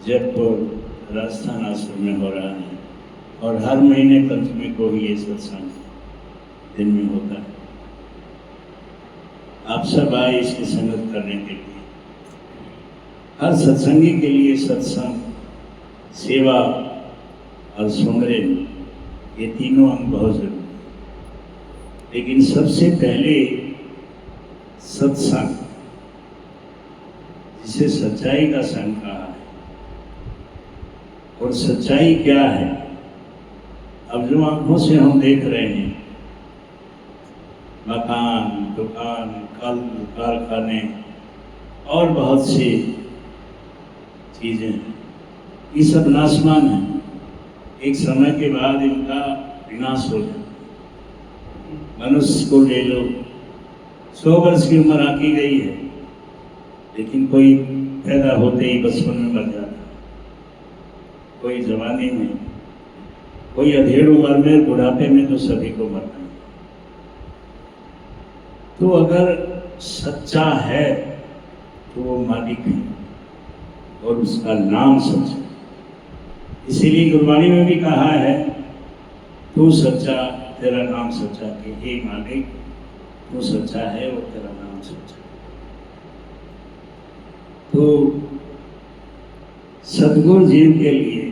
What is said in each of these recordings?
जयपुर राजस्थान आश्रम में हो रहा है और हर महीने पंचमी को ही ये सत्संग दिन में होता है। आप सब आए इसकी संगत करने के लिए। हर सत्संगी के लिए सत्संग, सेवा और सुमरन, ये तीनों अंग बहुत जरूरी है। लेकिन सबसे पहले सत्संग, जिसे सच्चाई का संग कहा है। और सच्चाई क्या है? अब जो आंखों से हम देख रहे हैं, मकान, दुकान, कल, कारखाने और बहुत सी चीजें, ये सब नाशवान है। एक समय के बाद इनका विनाश हो जाए। मनुष्य को ले लो, 100 वर्ष की उम्र आकी गई है, लेकिन कोई पैदा होते ही बचपन में मर जाता, कोई जवानी में, कोई अधेड़ उम्र में, बुढ़ापे में, तो सभी को मरना है। तो अगर सच्चा है तो वो मालिक है और उसका नाम सच्चा। इसीलिए गुरबाणी में भी कहा है, तू सच्चा तेरा नाम सच्चा, कि हे मालिक तू सच्चा है और तेरा नाम सच्चा। तो सद्गुरु जीव के लिए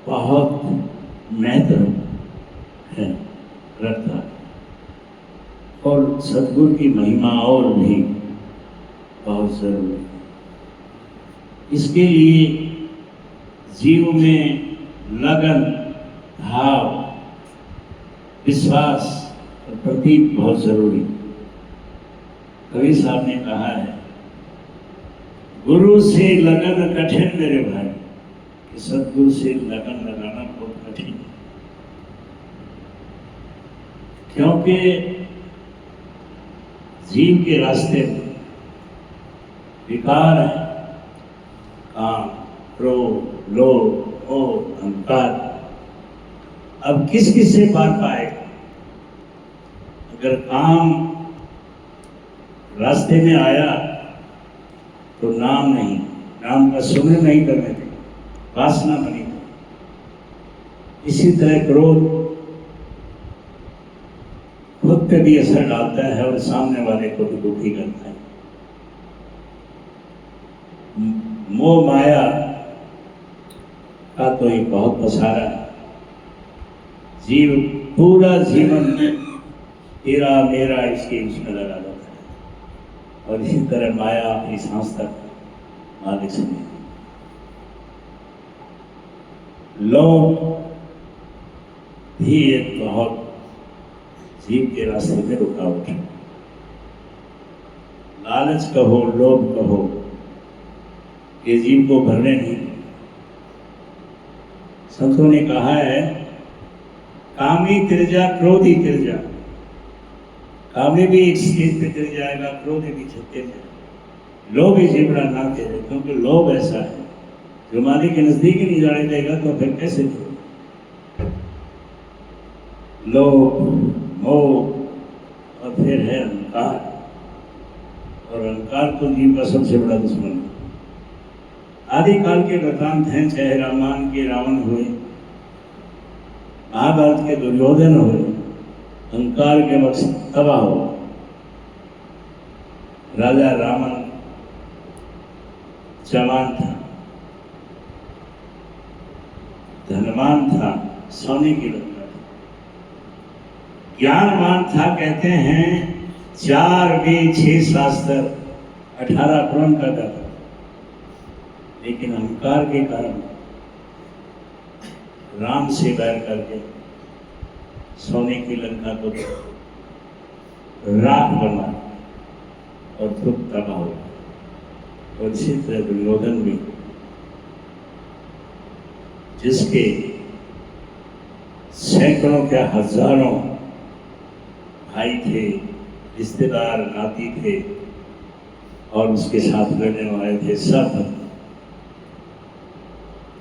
बहुत महत्व है रखता, और सद्गुरु की महिमा और भी बहुत जरूरी है। इसके लिए जीव में लगन, भाव, विश्वास और प्रतीक बहुत जरूरी है। कवि साहब ने कहा है, गुरु से लगन कठिन मेरे भाई, कि सद्गुरु से लगन लगाना बहुत कठिन है। क्योंकि जीव के रास्ते में विकार है, काम, क्रोध, लोभ, मोह, अहंकार। अब किस किस से पार पाएगा? अगर काम रास्ते में आया तो नाम नहीं, नाम का सुमिरन नहीं करने देगा, वासना बनी। इसी तरह क्रोध खुद पे भी असर डालता है और सामने वाले को भी दुखी करता है। मोह माया का तो एक बहुत पसारा है। जीव पूरा जीवन तेरा मेरा इसके उसमें लगा रहता है, और इसी तरह माया अपनी सांस तक मालिक से नहीं। लोभ भी एक बहुत जीव के रास्ते में रुकावट है। लालच कहो, लोभ कहो, ये जीव को भरने नहीं। संतों ने कहा है, कामी तिरजा, क्रोधी तिरजा। कामी भी एक स्टेज पे तिर जाएगा, क्रोधी भी छुपते जाएगा। लोभ ही जीवड़ा ना तेरे, क्योंकि लोभ ऐसा है जो मालिक के नजदीक ही नहीं जाने देगा, तो फिर कैसे जीव? लोभ, मोह और फिर है अहंकार, और अहंकार तो जीव का सबसे बड़ा दुश्मन है। आदिकाल के वृतांत हैं, चाहे रामायण के रावण हुए, महाभारत के दुर्योधन हुए, अहंकार के मकसद तबाह हो। राजा रावण जवान था, धनवान था, सोने की लंका था, ज्ञानवान था। कहते हैं 4 वेद 6 शास्त्र 18 पुराण का था, लेकिन अहंकार के कारण राम से बैर करके सोने की लंका को राख बना और खुद तबाह हो। और इसी तरह दुर्योधन भी, जिसके सैकड़ों क्या हजारों भाई थे, रिश्तेदार, नाती थे, और उसके साथ लड़ने वाले थे, सब।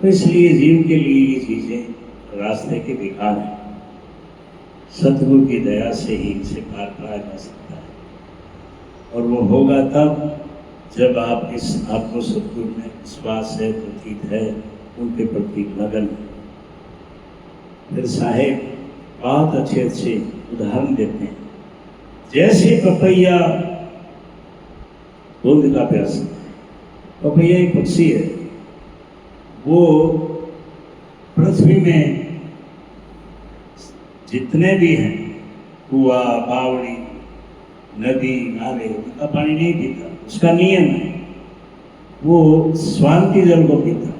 तो इसलिए जीव के लिए ये चीजें रास्ते के विकार हैं। सतगुरु की दया से ही इसे पार पाया जा सकता है, और वो होगा तब जब आपको सतगुरु में विश्वास है, प्रतीत है, उनके प्रति लगन है। फिर साहेब बहुत अच्छे अच्छे उदाहरण देते हैं। जैसे पपैया दूध का प्यासा, पपैया एक पक्षी है, वो पृथ्वी में जितने भी हैं, कुआं, बावड़ी, नदी, नाले, उनका पानी नहीं पीता। उसका नियम है, वो स्वांति जल को पीता है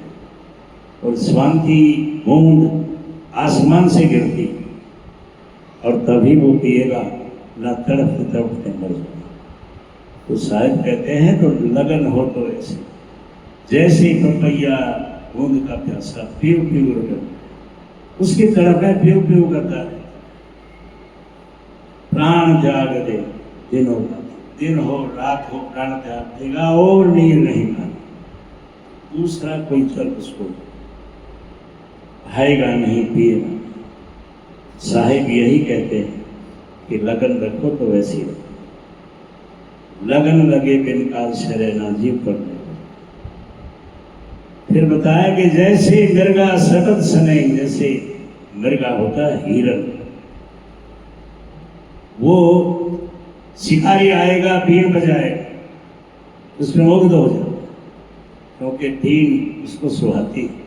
और स्वांति बूंद आसमान से गिरती और तभी वो पिएगा, ना तड़पते तड़पते मर जाएगा। तो साहिब कहते हैं तो लगन हो तो ऐसे, जैसे पपैया बूंद का प्यासा पीऊ पीऊ करता है, उसकी तरफ है पीऊ पीऊ करता है। प्राण त्याग दे दिन हो रात हो, प्राण त्याग देगा और नीर नहीं खाना। दूसरा कोई चल उसको खाएगा नहीं, पिएगा। साहिब यही कहते हैं कि लगन रखो तो वैसी रखो, लगन लगे बिन काल शरे ना जीव पर। फिर बताया कि जैसे मिर्गा सकत सने, जैसे मिर्गा होता है हिरन, वो शिकारी आएगा, बीन बजाएगा, उसमें मुग्ध हो जाता, क्योंकि बीन उसको सुहाती है।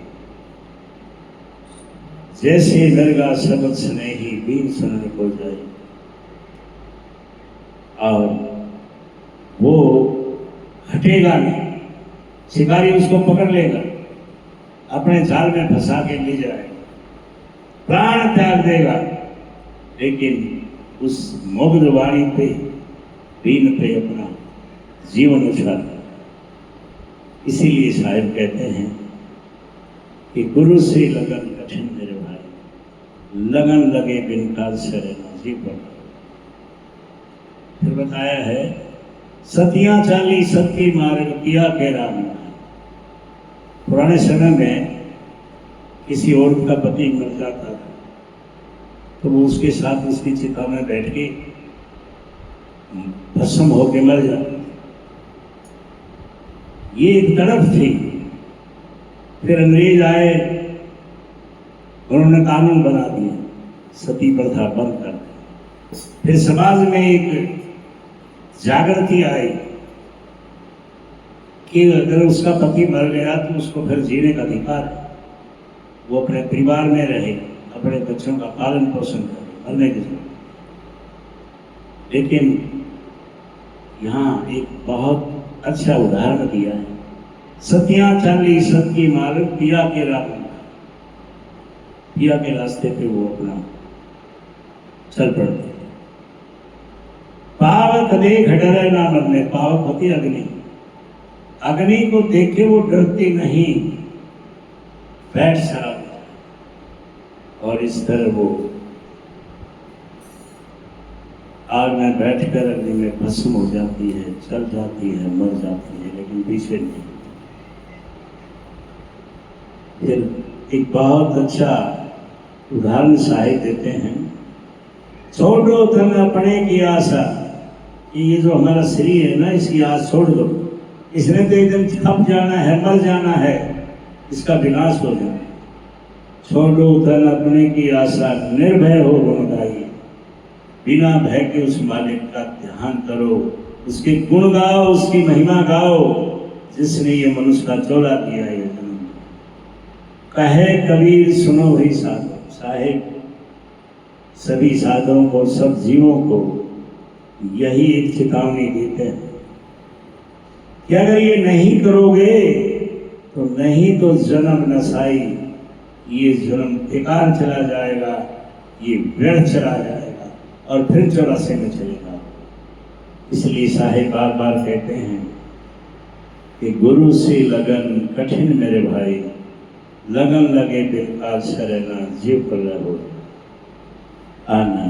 जैसे मिर्गा सकत सने ही बीन सुनने को जाए, और वो हटेगा नहीं, शिकारी उसको पकड़ लेगा, अपने जाल में फंसा के ले जाएगा, प्राण त्याग देगा, लेकिन उस मुग्ध वाणी पे, बीन पे अपना जीवन उछाल। इसीलिए साहिब कहते हैं कि गुरु से लगन कठिन मेरे भाई, लगन लगे बिन काल सरे ना जीव पर। फिर बताया है सतियां चाली सती मार्ग किया के राम। पुराने समय में किसी औरत का पति मर जाता था तो वो उसके साथ उसकी चिता में बैठ के भस्म होके मर जाता। ये एक तरफ थी। फिर अंग्रेज आए, उन्होंने कानून बना दिया, सती प्रथा बंद कर दी। फिर समाज में एक जागृति आई कि अगर उसका पति मर गया तो उसको फिर जीने का अधिकार है, वो अपने परिवार में रहे, अपने बच्चों का पालन पोषण करे मरने के समय। लेकिन यहाँ एक बहुत अच्छा उदाहरण दिया है, सतियां चाली सती मार्ग पिया के राह, पिया के रास्ते पे वो अपना चल पड़ते। पावक देख डरे ना मरने, पावक होती अग्नि, अग्नि को देखे वो डरती नहीं, बैठ शराब, और इस तरह वो आग में बैठकर अग्नि में भस्म हो जाती है, चल जाती है, मर जाती है, लेकिन पीछे नहीं। फिर एक बहुत अच्छा उदाहरण साहिब देते हैं, छोड़ो तुम अपने की आशा, कि ये जो हमारा शरीर है ना, इसकी आस छोड़ दो, इसने तो एकदम थक जाना है, मर जाना है, इसका विनाश हो जाए। छोड़ो तन अपने की आशा, निर्भय हो गुण गाई, बिना भय के उस मालिक का ध्यान करो, उसके गुण गाओ, उसकी महिमा गाओ, जिसने ये मनुष्य का चोला किया है जन्म। कहे कबीर सुनो ही साधो, साहिब सभी साधुओं को, सब जीवों को यही एक चेतावनी देते हैं कि अगर ये नहीं करोगे तो नहीं तो जन्म नसाई, ये जन्म बेकार चला जाएगा, ये व्यर्थ चला जाएगा और फिर चौरासे में चलेगा। इसलिए साहिब बार बार कहते हैं कि गुरु से लगन कठिन मेरे भाई, लगन लगे बिन काल शरे ना जीव पर रहो। आना